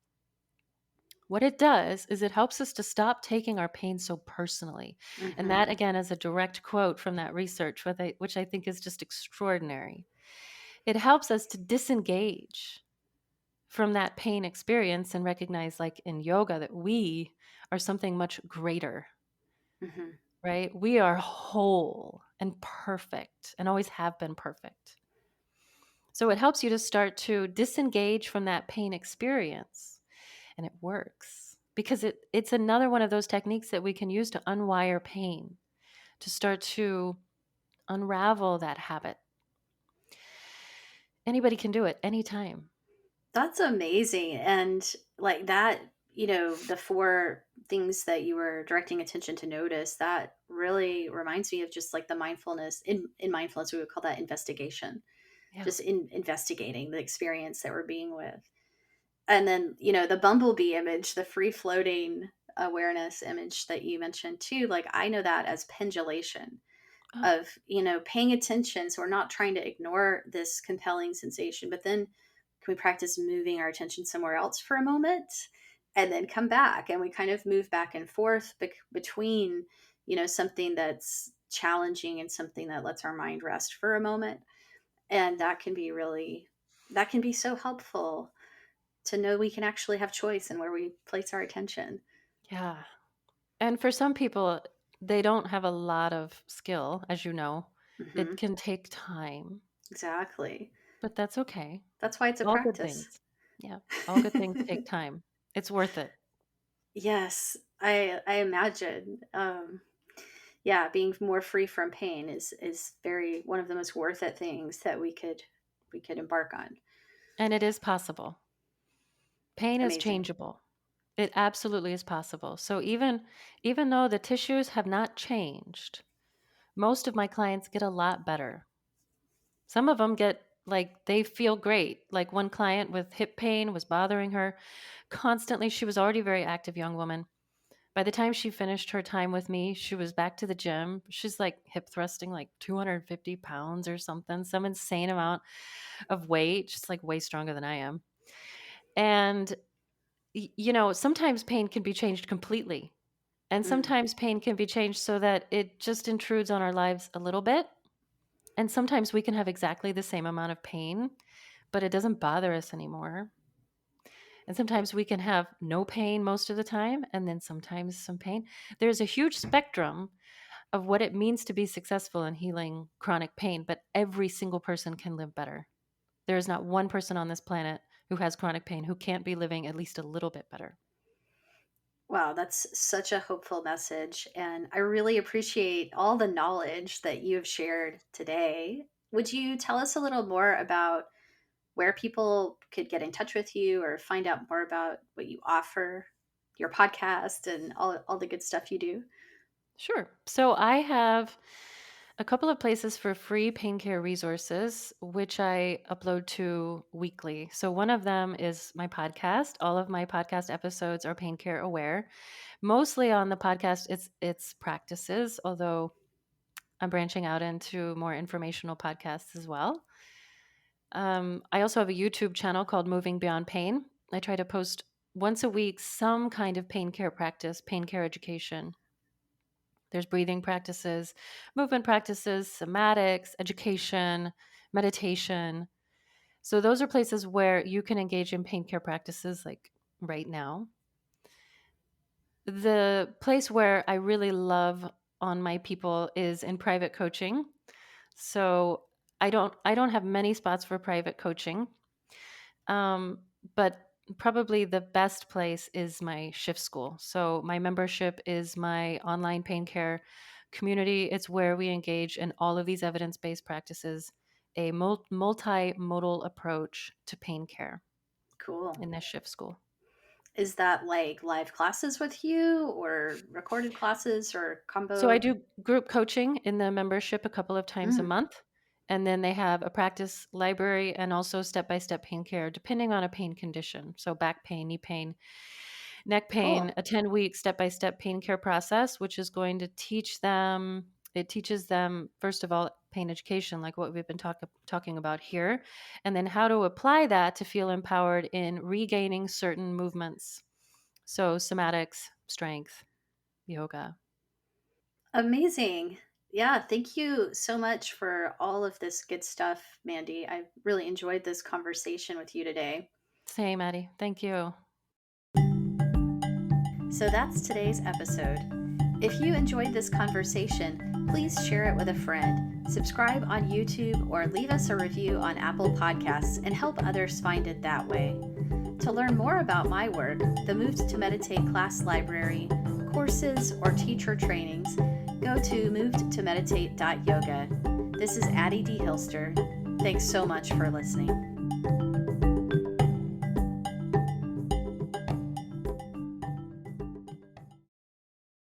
What it does is it helps us to stop taking our pain so personally. And Hmm. that, again, is a direct quote from that research, which I think is just extraordinary. It helps us to disengage from that pain experience and recognize, like in yoga, that we are something much greater, Hmm. right? We are whole and perfect and always have been perfect. So it helps you to start to disengage from that pain experience. And it works because it's another one of those techniques that we can use to unwire pain, to start to unravel that habit. Anybody can do it anytime. That's amazing. And like that, the four things that you were directing attention to notice, that really reminds me of just like the mindfulness. In mindfulness, we would call that investigation, Yeah. just in investigating the experience that we're being with. And then, the bumblebee image, the free floating awareness image that you mentioned too, like I know that as pendulation Oh, of, paying attention. So we're not trying to ignore this compelling sensation, but then can we practice moving our attention somewhere else for a moment and then come back? And we kind of move back and forth between, something that's challenging and something that lets our mind rest for a moment. And that can be so helpful to know we can actually have choice in where we place our attention. yeah. And for some people, they don't have a lot of skill, as you know. It Hmm. can take time, Exactly. but that's okay. That's why it's a All good practice. things. Yeah. All good things take time. It's worth it. Yes, I imagine. Yeah, being more free from pain is very one of the most worth it things that we could embark on. And it is possible. Pain is Amazing. changeable. It absolutely is possible. So even though the tissues have not changed, most of my clients get a lot better. Some of them get like they feel great. Like one client with hip pain was bothering her constantly. She was already a very active young woman. By the time she finished her time with me, she was back to the gym. She's like hip thrusting like 250 pounds or something, some insane amount of weight, just like way stronger than I am. And sometimes pain can be changed completely. And Mm. sometimes pain can be changed so that it just intrudes on our lives a little bit. And sometimes we can have exactly the same amount of pain, but it doesn't bother us anymore. And sometimes we can have no pain most of the time, and then sometimes some pain. There's a huge spectrum of what it means to be successful in healing chronic pain, but every single person can live better. There is not one person on this planet who has chronic pain who can't be living at least a little bit better. Wow, that's such a hopeful message. And I really appreciate all the knowledge that you have shared today. Would you tell us a little more about where people could get in touch with you or find out more about what you offer, your podcast, and all the good stuff you do? Sure. So I have a couple of places for free pain care resources, which I upload to weekly. So one of them is my podcast. All of my podcast episodes are pain care aware. Mostly on the podcast, it's practices, although I'm branching out into more informational podcasts as well. I also have a YouTube channel called Moving Beyond Pain. I try to post once a week some kind of pain care practice, pain care education. There's breathing practices, movement practices, somatics, education, meditation. So those are places where you can engage in pain care practices like right now. The place where I really love on my people is in private coaching. So I don't have many spots for private coaching. Um, but probably the best place is my shift school. So my membership is my online pain care community. It's where we engage in all of these evidence-based practices, a multimodal approach to pain care Cool. in this shift school. Is that like live classes with you or recorded classes or So I combo? do group coaching in the membership a couple of times a Mm, month. And then they have a practice library and also step by step pain care, depending on a pain condition. So, back pain, knee pain, neck pain, cool. a 10-week step by step pain care process, which is going to teach them. It teaches them, first of all, pain education, like what we've been talking about here, and then how to apply that to feel empowered in regaining certain movements. So, somatics, strength, yoga. Amazing. Yeah, thank you so much for all of this good stuff, Mandy. I really enjoyed this conversation with you today. Same, Addie. Thank you. So that's today's episode. If you enjoyed this conversation, please share it with a friend, subscribe on YouTube, or leave us a review on Apple Podcasts and help others find it that way. To learn more about my work, the Moved to Meditate class library, courses, or teacher trainings, go to movedtomeditate.yoga. This is Addie D. Hilster. Thanks so much for listening.